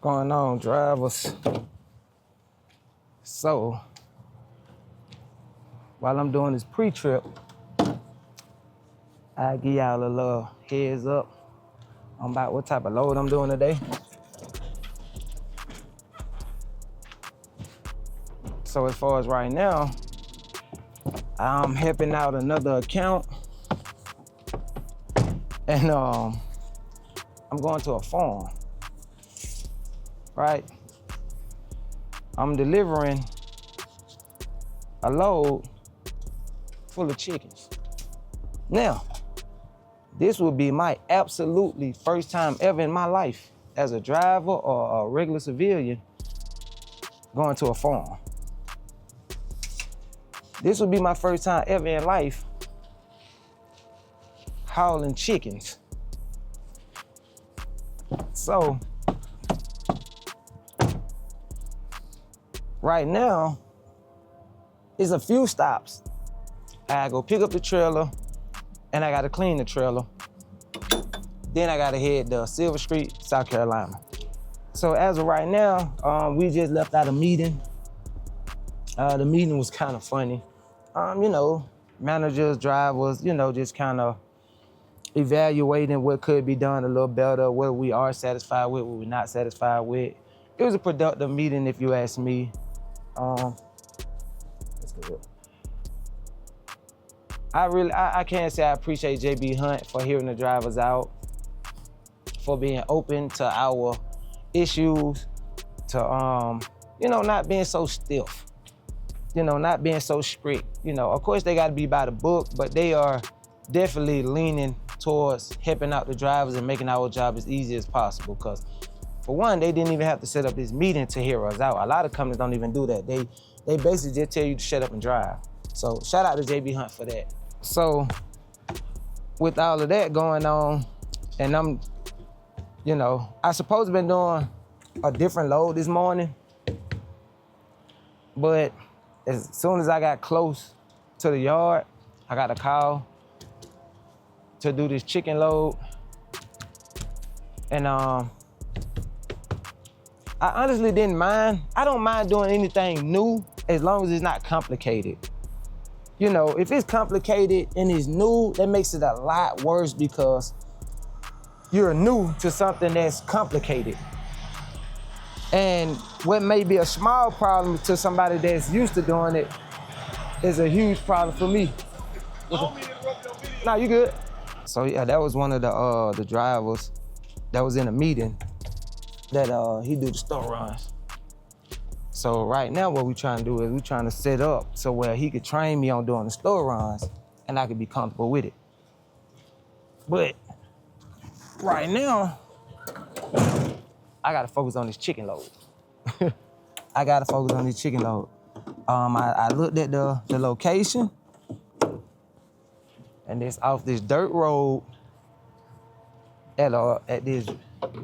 Going on, drivers? So, while I'm doing this pre-trip, I give y'all a little heads up on about what type of load I'm doing today. So as far as right now, I'm helping out another account, and I'm going to a farm, right? I'm delivering a load full of chickens. Now, this will be my absolutely first time ever in my life as a driver or a regular civilian going to a farm. This will be my first time ever in life hauling chickens. So, right now, it's a few stops. I go pick up the trailer, and I gotta clean the trailer. Then I gotta head to Silver Street, South Carolina. So as of right now, we just left out a meeting. The meeting was kind of funny. Managers, drivers, just kind of evaluating what could be done a little better, what we are satisfied with, what we're not satisfied with. It was a productive meeting, if you ask me. That's good. I can't say I appreciate J.B.Hunt for hearing the drivers out, for being open to our issues, to not being so stiff, not being so strict. Of course they gotta be by the book, but they are definitely leaning towards helping out the drivers and making our job as easy as possible. Because for one, they didn't even have to set up this meeting to hear us out. A lot of companies don't even do that. They basically just tell you to shut up and drive. So shout out to J.B.Hunt for that. So with all of that going on, and I supposed to been doing a different load this morning, but as soon as I got close to the yard, I got a call to do this chicken load. And I honestly didn't mind. I don't mind doing anything new as long as it's not complicated. If it's complicated and it's new, that makes it a lot worse because you're new to something that's complicated. And what may be a small problem to somebody that's used to doing it is a huge problem for me. No, you good. So yeah, that was one of the drivers that was in a meeting that he do the store runs. So right now what we trying to do is we trying to set up so where he could train me on doing the store runs and I could be comfortable with it. But right now, I gotta focus on this chicken load. I gotta focus on this chicken load. I looked at the location, and it's off this dirt road at this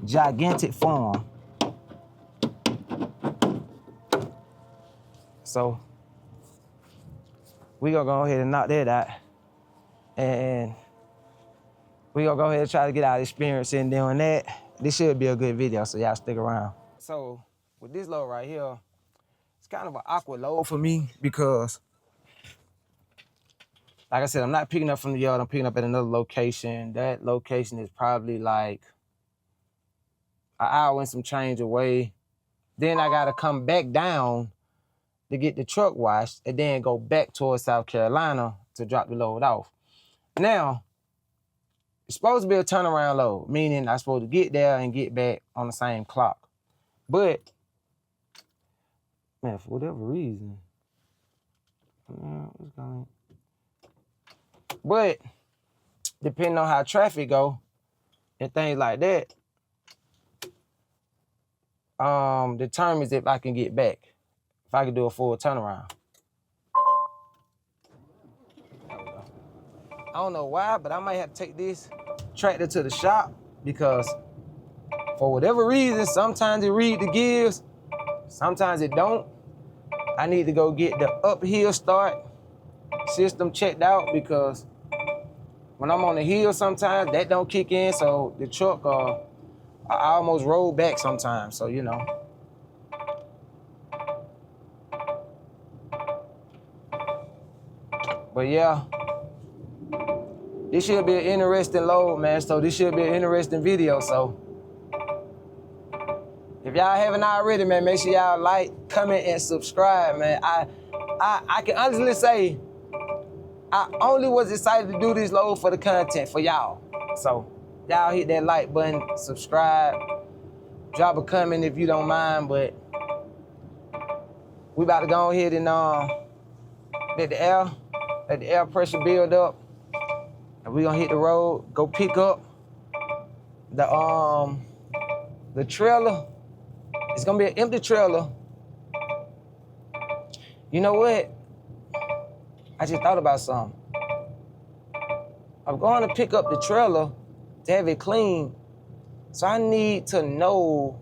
gigantic farm. So we gonna go ahead and knock that out, and we gonna go ahead and try to get our experience in doing that. This should be a good video, so y'all stick around. So with this load right here, it's kind of an awkward load for me because, like I said, I'm not picking up from the yard, I'm picking up at another location. That location is probably like an hour and some change away. Then I gotta come back down to get the truck washed and then go back towards South Carolina to drop the load off. Now, it's supposed to be a turnaround load, meaning I'm supposed to get there and get back on the same clock. But, man, for whatever reason, but depending on how traffic go and things like that, determines if I can get back, if I can do a full turnaround. I don't know why, but I might have to take this tractor to the shop because for whatever reason, sometimes it read the gears, sometimes it don't. I need to go get the uphill start system checked out because when I'm on the hill sometimes that don't kick in, so the truck I almost roll back sometimes, so you know. But yeah, this should be an interesting load, man. So this should be an interesting video. So if y'all haven't already, man, make sure y'all like, comment, and subscribe, man. I can honestly say I only was excited to do this load for the content for y'all. So y'all hit that like button, subscribe, drop a comment if you don't mind. But we about to go ahead and let the air pressure build up, and we gonna hit the road, go pick up the trailer. It's gonna be an empty trailer. You know what? I just thought about something. I'm going to pick up the trailer to have it clean, so I need to know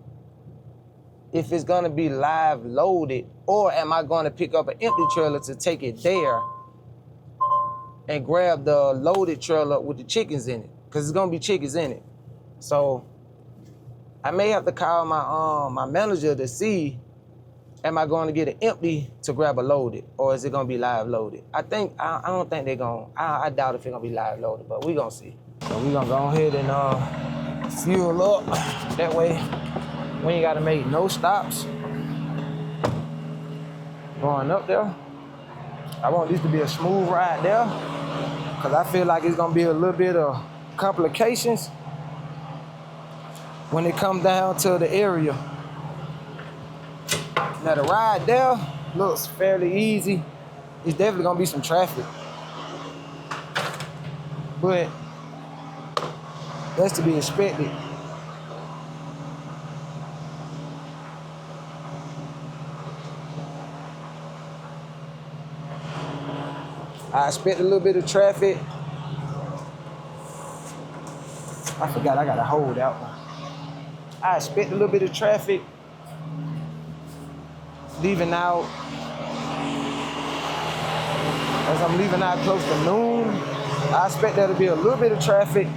if it's gonna be live loaded, or am I gonna pick up an empty trailer to take it there and grab the loaded trailer with the chickens in it, because it's gonna be chickens in it. So I may have to call my manager to see, am I going to get an empty to grab a loaded, or is it gonna be live loaded? I don't think they're gonna, I doubt if it's gonna be live loaded, but we gonna see. So we gonna go ahead and fuel up. That way we ain't gotta make no stops going up there. I want this to be a smooth ride there, because I feel like it's gonna be a little bit of complications when it comes down to the area. Now the ride there looks fairly easy. It's definitely gonna be some traffic, but that's to be expected. I expect a little bit of traffic. I forgot I gotta hold that one. I expect a little bit of traffic leaving out. As I'm leaving out close to noon, I expect there to be a little bit of traffic,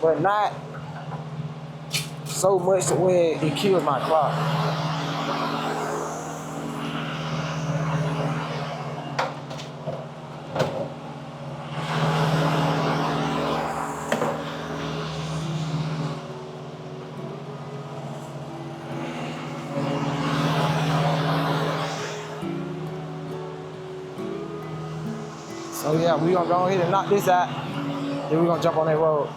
but not so much to where it kills my clock. So yeah, we gonna go ahead and knock this out, then we gonna jump on that road.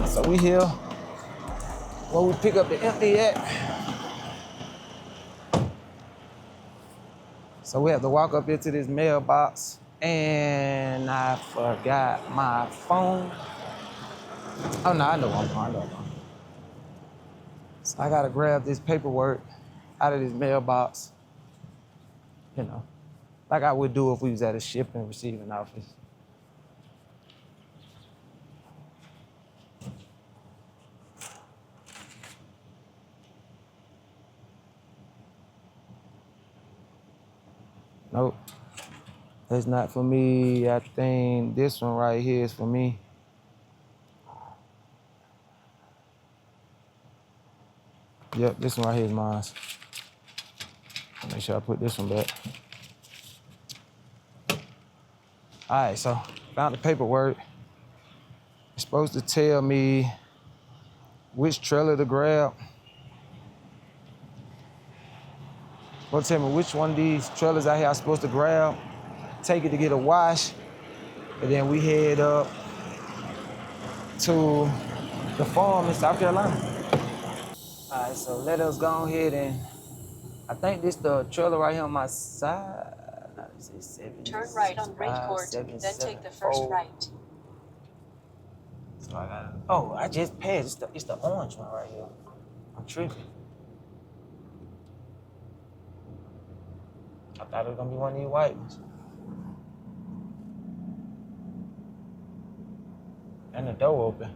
So we here where we pick up the empty at. So we have to walk up into this mailbox, and I forgot my phone. Oh no, I know I'm on. So I gotta grab this paperwork out of this mailbox, you know, like I would do if we was at a shipping and receiving office. Nope, that's not for me. I think this one right here is for me. Yep, this one right here is mine. Make sure I put this one back. All right, so found the paperwork. It's supposed to tell me which trailer to grab. Well, tell me which one of these trailers out here I'm supposed to grab, take it to get a wash, and then we head up to the farm in South Carolina. All right, so let us go ahead and, I think this the trailer right here on my side. Turn right on Great Court, then take the first right. So I got. Oh, I just passed. It's the orange one right here. I'm tripping. I thought it was gonna be one of these white ones. And the door open.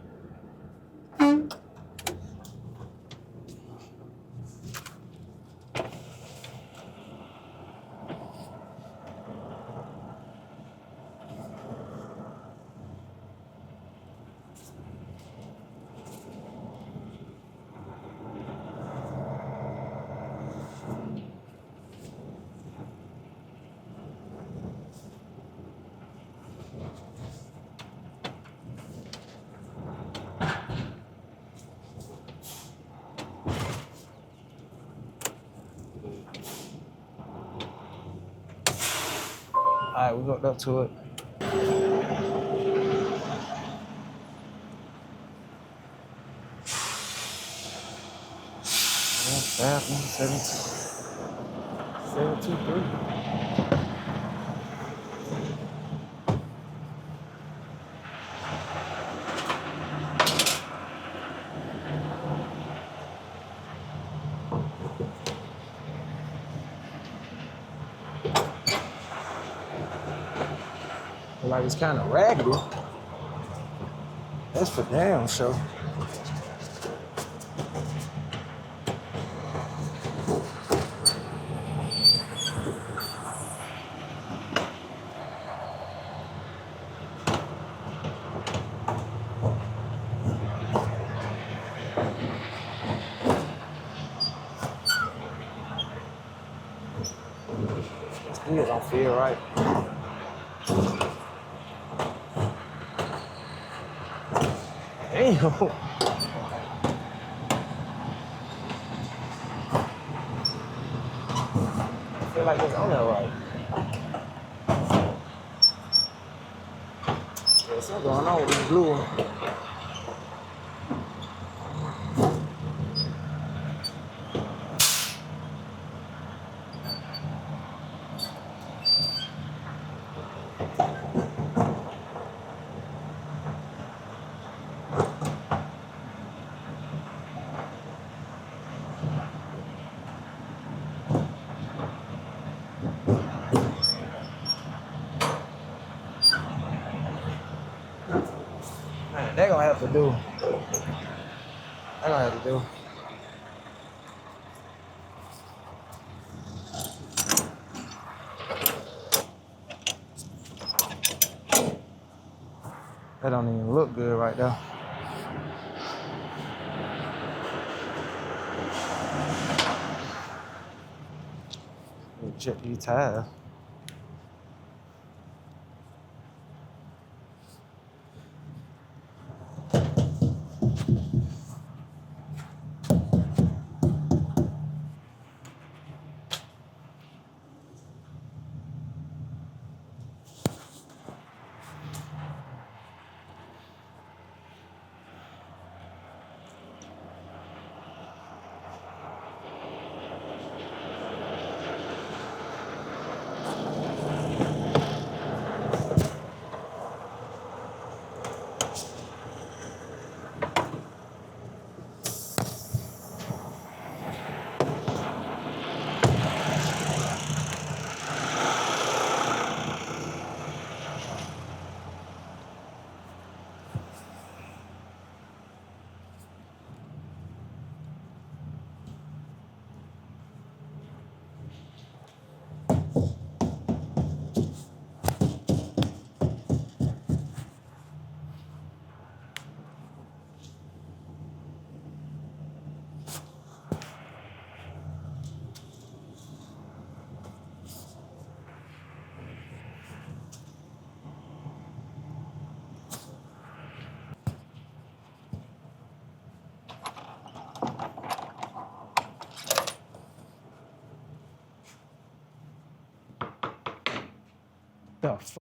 All right, we hooked up to it. Bathroom 723. Like it's kind of raggedy. That's for damn sure. Still don't feel right. Damn. I feel like it's on there right. There's something going on with this blue one. Man, they're gonna have to do. They're gonna have to do. That don't even look good right there. Let me check these tires. The fuck?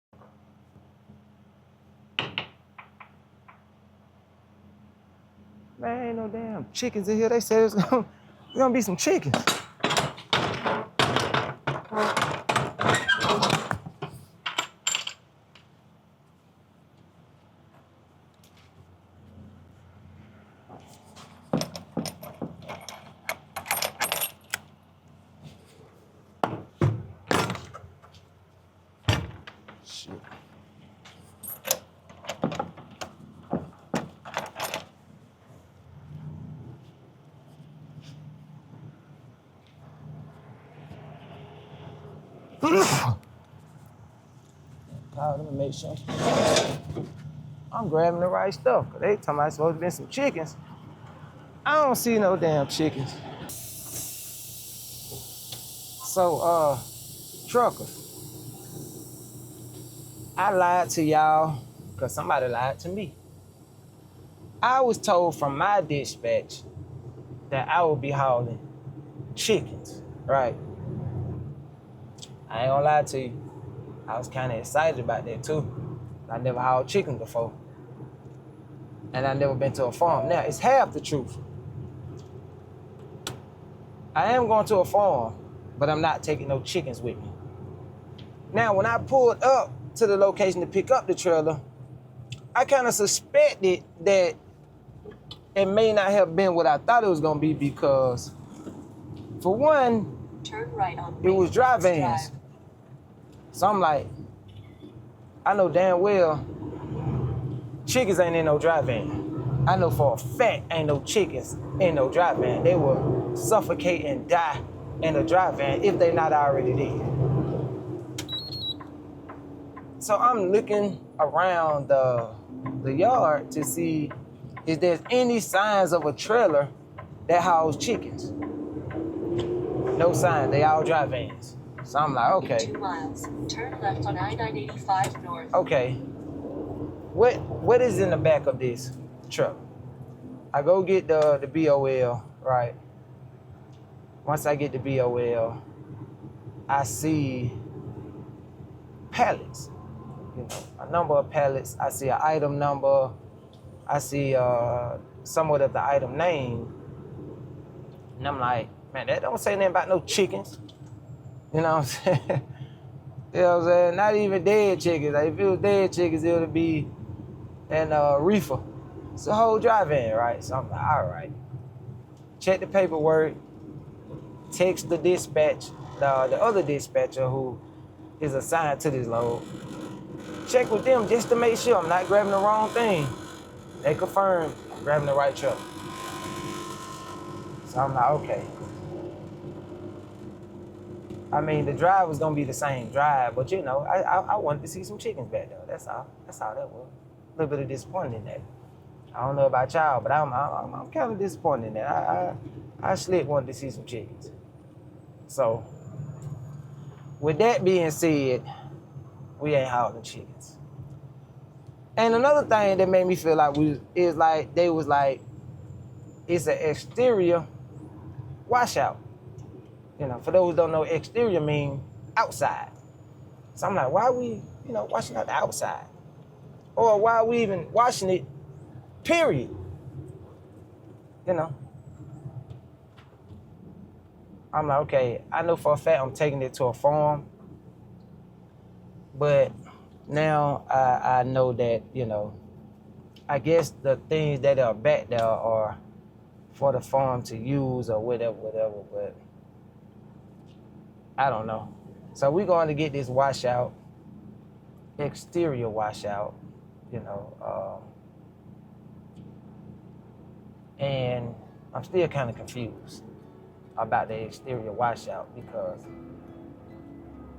Man, ain't no damn chickens in here. They said it's gonna be some chickens. Let me make sure I'm grabbing the right stuff. Cause they talking about supposed to be some chickens. I don't see no damn chickens. So, truckers, I lied to y'all because somebody lied to me. I was told from my dispatch that I would be hauling chickens, right? I ain't gonna lie to you. I was kind of excited about that too. I never hauled chickens before. And I never been to a farm. Now, it's half the truth. I am going to a farm, but I'm not taking no chickens with me. Now, when I pulled up to the location to pick up the trailer, I kind of suspected that it may not have been what I thought it was gonna be because, for one, turn right on it was dry vans. So I'm like, I know damn well chickens ain't in no dry van. I know for a fact ain't no chickens in no dry van. They will suffocate and die in a dry van if they not already dead. So I'm looking around the yard to see if there's any signs of a trailer that houses chickens. No sign, they all dry vans. So I'm like, okay. 2 miles, turn left on I-985 north. Okay, what is in the back of this truck? I go get the BOL, right? Once I get the BOL, I see pallets, a number of pallets. I see an item number. I see somewhat of the item name. And I'm like, man, that don't say nothing about no chickens. You know what I'm saying? You know what I'm saying? Not even dead chickens. Like, if it was dead chickens, it would be an reefer. It's a whole dry van, right? So I'm like, all right. Check the paperwork. Text the dispatch, the other dispatcher who is assigned to this load. Check with them just to make sure I'm not grabbing the wrong thing. They confirmed I'm grabbing the right truck. So I'm like, okay. I mean, the drive was gonna be the same drive, but I wanted to see some chickens back there. That's all that was. A little bit of disappointed in that. I don't know about y'all, but I'm kind of disappointed in that. I slick wanted to see some chickens. So, with that being said, we ain't hauling chickens. And another thing that made me feel like they was like, it's an exterior washout. For those who don't know, exterior mean outside. So I'm like, why are we, washing out the outside? Or why are we even washing it, period? I'm like, okay, I know for a fact I'm taking it to a farm, but now I know that, I guess the things that are back there are for the farm to use or whatever, but I don't know. So we're going to get this washout, exterior washout, and I'm still kind of confused about the exterior washout because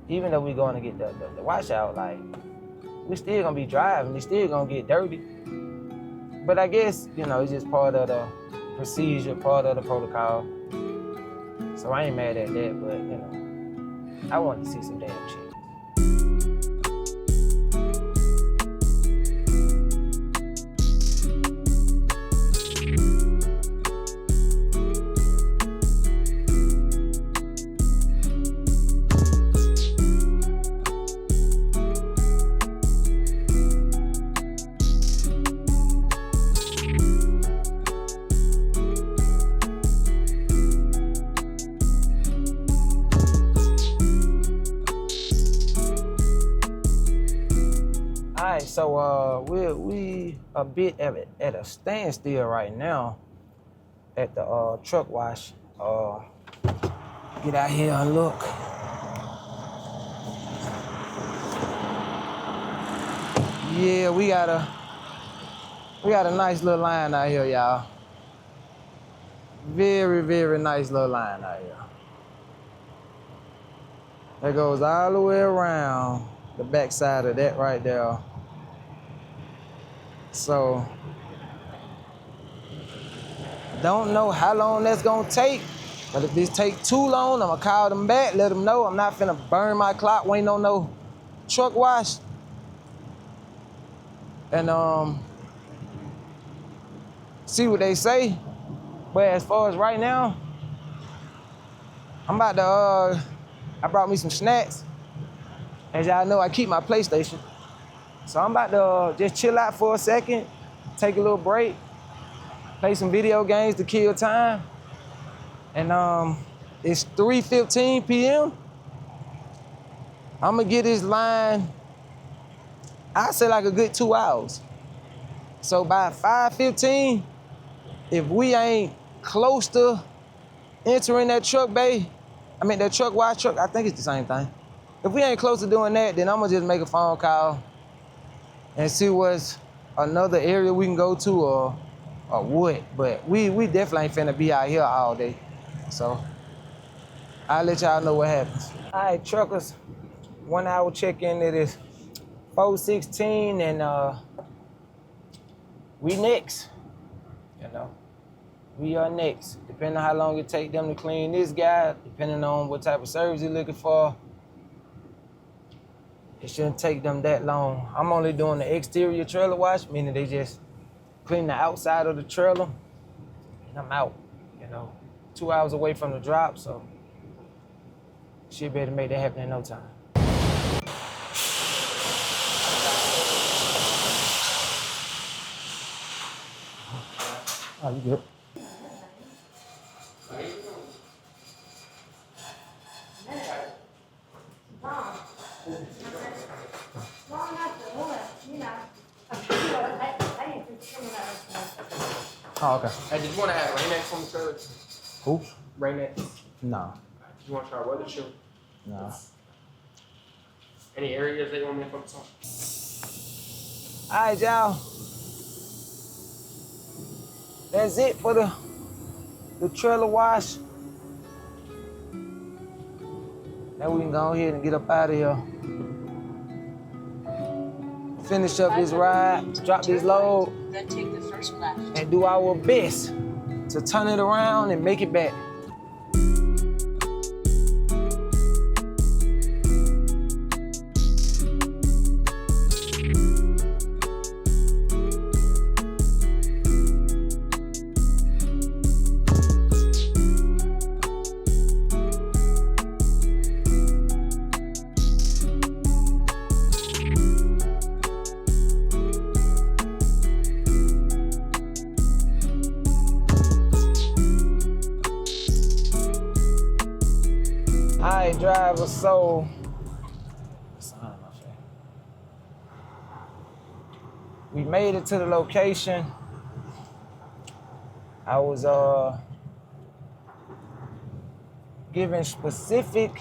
even though we're going to get the washout, like, we still going to be driving, we still going to get dirty. But I guess, it's just part of the procedure, part of the protocol. So I ain't mad at that, but, I wanted to see some damn shit. So we a bit at a standstill right now at the truck wash. Get out here and look. Yeah, we got a nice little line out here, y'all. Very, very nice little line out here. That goes all the way around the backside of that right there. So, don't know how long that's gonna take, but if this take too long, I'm gonna call them back, let them know I'm not finna burn my clock waiting on no truck wash. And see what they say. But as far as right now, I'm about to, I brought me some snacks. As y'all know, I keep my PlayStation. So I'm about to just chill out for a second, take a little break, play some video games to kill time. And it's 3:15 p.m. I'm gonna get this line, I say like a good 2 hours. So by 5:15, if we ain't close to entering that truck bay, that truck wash truck, I think it's the same thing. If we ain't close to doing that, then I'm gonna just make a phone call and see what's another area we can go to or what. But we definitely ain't finna be out here all day. So I'll let y'all know what happens. All right, truckers, 1 hour check-in, it is 4:16 and we next, We are next. Depending on how long it take them to clean this guy, depending on what type of service you're looking for, it shouldn't take them that long. I'm only doing the exterior trailer wash, meaning they just clean the outside of the trailer, and I'm out, 2 hours away from the drop, so should be able to make that happen in no time. Oh, you good? Oh, okay. Hey, did you want to add Rain-X on the trailer? Who? Rain-X. No. You want to try weather chill? No. Any areas that you want me to focus on? All right, y'all. That's it for the trailer wash. Now we can go ahead and get up out of here. Finish up this ride, drop this load, then take the first left. and do our best to turn it around and make it back. Alright, driver, so we made it to the location. I was given specific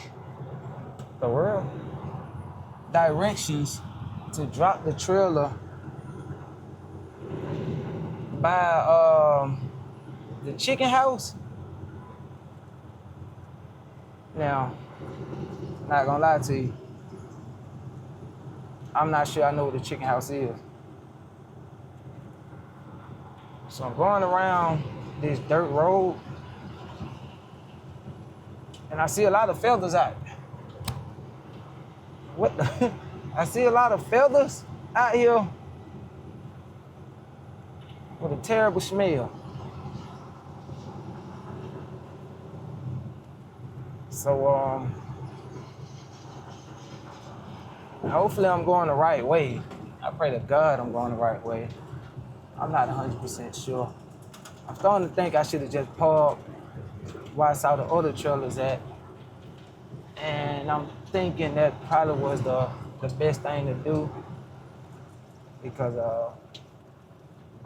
directions to drop the trailer by the chicken house. Now, not gonna lie to you, I'm not sure I know what the chicken house is. So I'm going around this dirt road and I see a lot of feathers out. What the? I see a lot of feathers out here with a terrible smell. So, hopefully I'm going the right way. I pray to God I'm going the right way. I'm not 100% sure. I'm starting to think I should have just parked where I saw the other trailers at. And I'm thinking that probably was the best thing to do because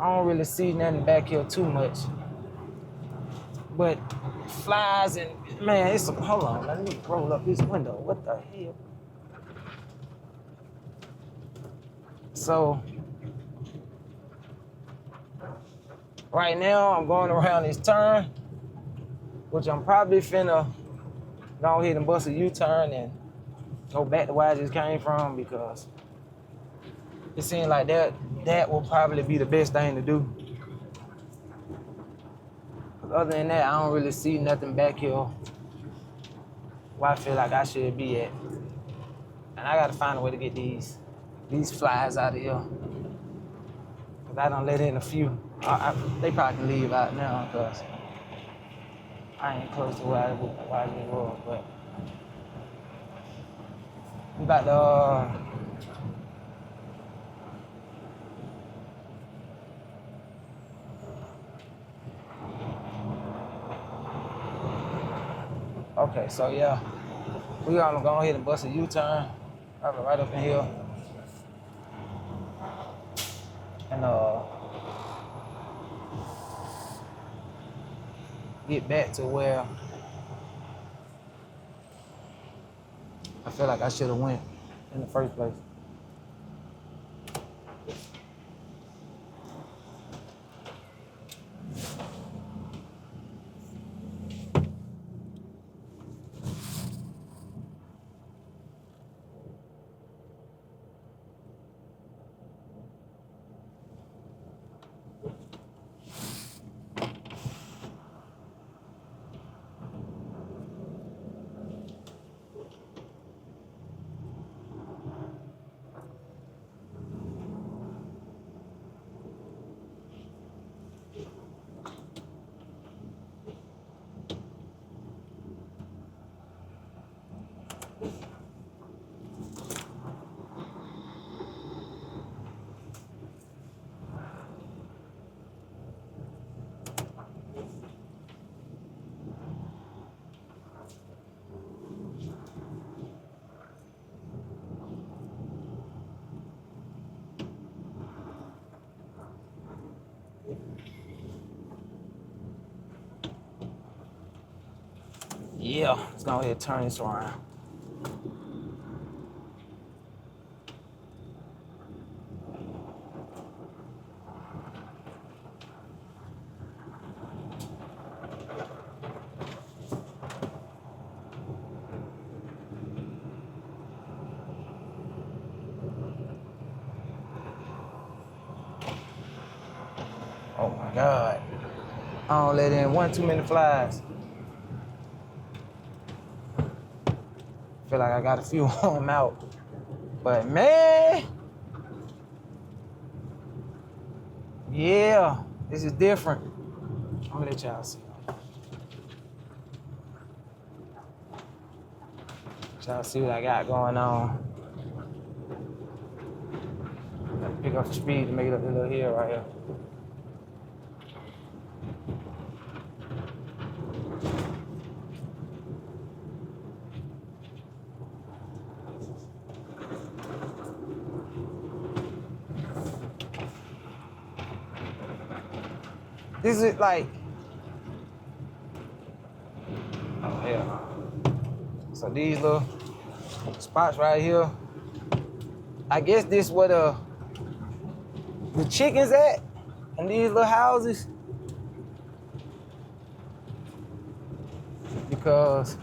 I don't really see nothing back here too much. But flies and, man, hold on, let me roll up this window. What the hell? So, right now I'm going around this turn, which I'm probably finna go ahead and bust a U-turn and go back to where I just came from because it seemed like that will probably be the best thing to do. Other than that, I don't really see nothing back here where I feel like I should be at. And I gotta find a way to get these flies out of here. Cause I done let in a few. They probably can leave out now because I ain't close to where I was, but we about to okay, so yeah, we gonna go ahead and bust a U-turn, right up in here, and get back to where I feel like I should have went in the first place. Yeah, let's go ahead and turn this around. Oh my God. I don't let in one too many flies. Feel like I got a few on them out. But man, yeah, this is different. I'm gonna let y'all see. Y'all see what I got going on. Gotta pick up the speed to make it up the little hill right here. This is like, oh yeah. So these little spots right here, I guess this is where the chickens at in these little houses. Because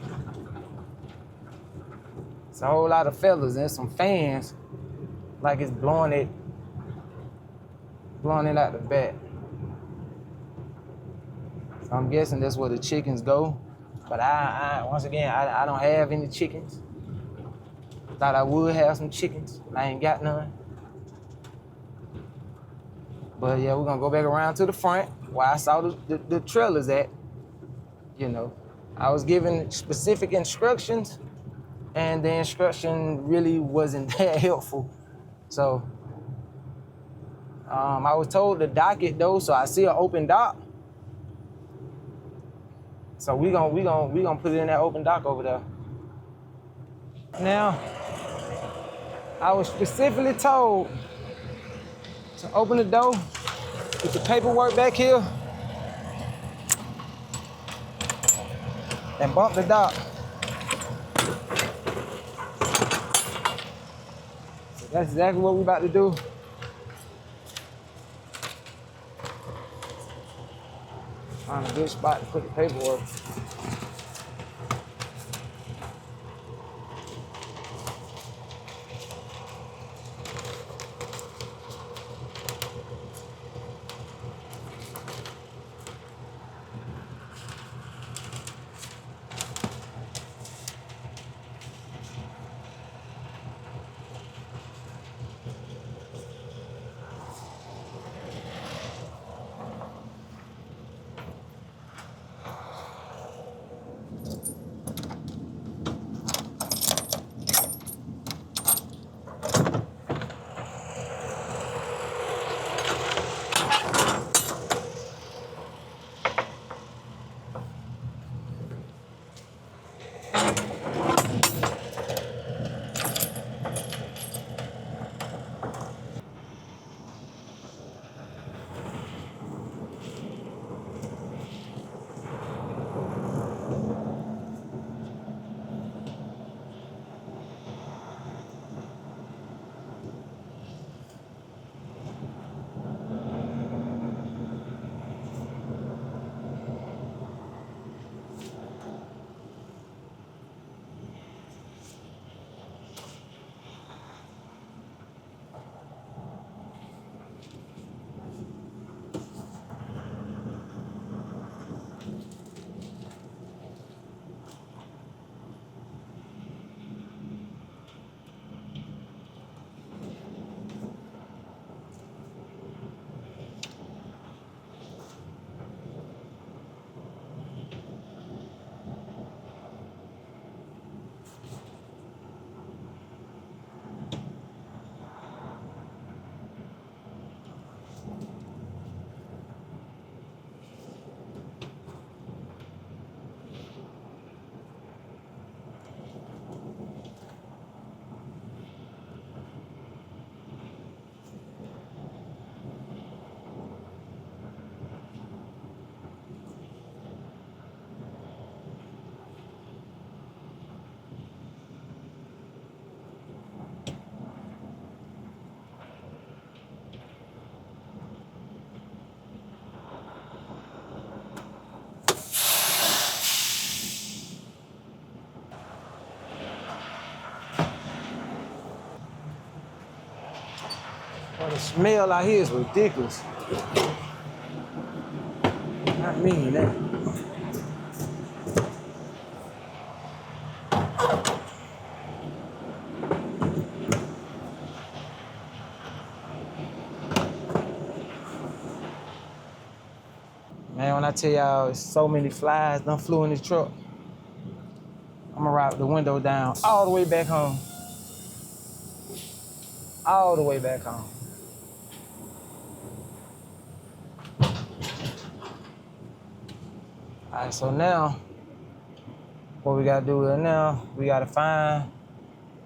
it's a whole lot of feathers and some fans, like it's blowing it out the back. So I'm guessing that's where the chickens go. But once again, I don't have any chickens. Thought I would have some chickens, but I ain't got none. But yeah, we're gonna go back around to the front where I saw the trailers at. You know, I was given specific instructions, and the instruction really wasn't that helpful. So I was told to dock it though, so I see an open dock. So we gonna put it in that open dock over there. Now, I was specifically told to open the door, put the paperwork back here, and bump the dock. So that's exactly what we're about to do. Find a good spot to put the paperwork. Well, the smell out here is ridiculous. Not mean that. Man, when I tell y'all, there's so many flies done flew in this truck. I'm gonna ride the window down all the way back home. All the way back home. All right, so now, what we gotta do is now, we gotta find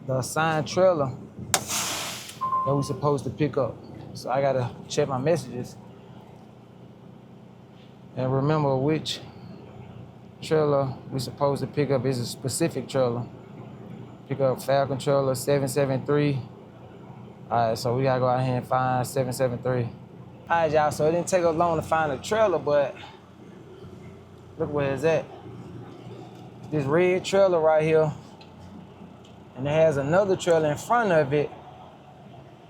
the assigned trailer that we supposed to pick up. So I gotta check my messages and remember which trailer we supposed to pick up. Is a specific trailer. Pick up Falcon trailer 773. All right, so we gotta go out here and find 773. All right, y'all, so it didn't take us long to find a trailer, but look where it's at. This red trailer right here, and it has another trailer in front of it,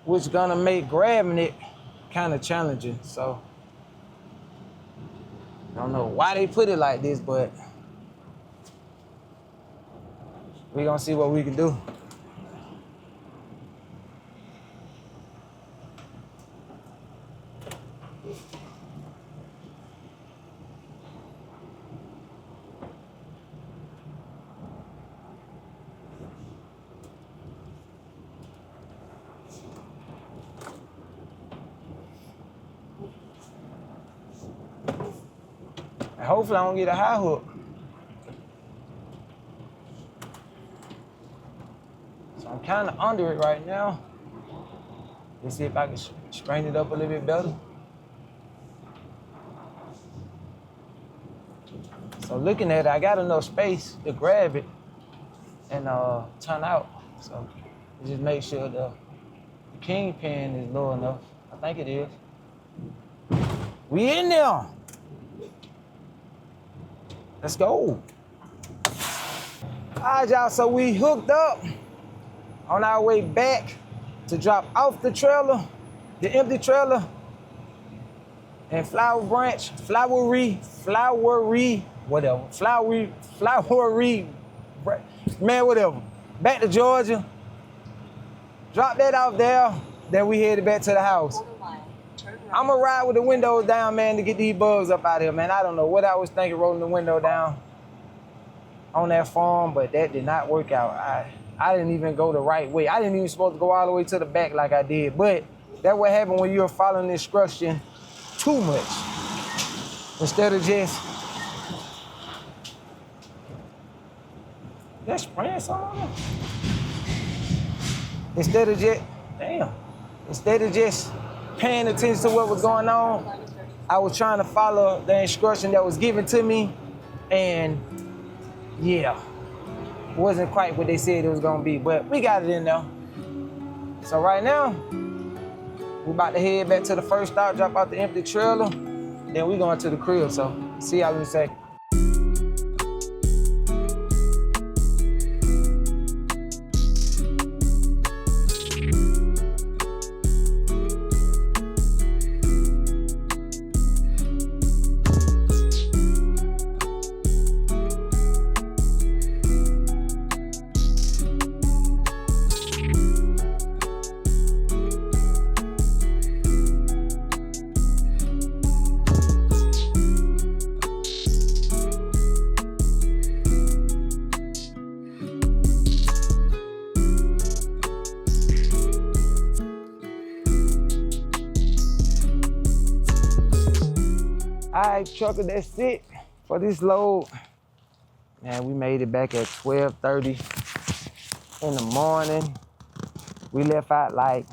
which gonna make grabbing it kind of challenging. So I don't know why they put it like this, but we gonna see what we can do. And hopefully I don't get a high hook. So I'm kind of under it right now. Let's see if I can strain it up a little bit better. So looking at it, I got enough space to grab it and turn out. So just make sure the kingpin is low enough. I think it is. We in there. Let's go. All right, y'all, so we hooked up on our way back to drop off the trailer, the empty trailer, and flowery, man, whatever. Back to Georgia, drop that out there, then we headed back to the house. I'm gonna ride with the windows down, man, to get these bugs up out of here, man. I don't know what I was thinking rolling the window down on that farm, but that did not work out. I didn't even go the right way. I didn't even supposed to go all the way to the back like I did, but that's what happened when you're following instruction too much. Instead of just That's spraying something on there. Instead of just, damn. Instead of just paying attention to what was going on, I was trying to follow the instruction that was given to me, and yeah, wasn't quite what they said it was gonna be, but we got it in there. So right now, we about to head back to the first stop, drop out the empty trailer, then we going to the crib, so see y'all in a second. All right, trucker, that's it for this load. Man, we made it back at 12:30 in the morning. We left out like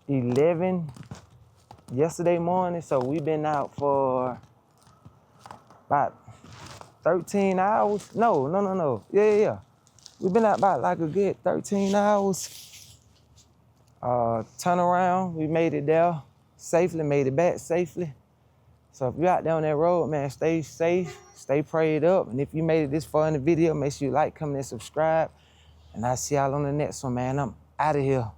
11 yesterday morning, so we've been out for about 13 hours. No. Yeah. We've been out about like a good 13 hours. Turn around, we made it there safely, made it back safely. So if you're out there on that road, man, stay safe, stay prayed up. And if you made it this far in the video, make sure you like, comment, and subscribe. And I'll see y'all on the next one, man. I'm out of here.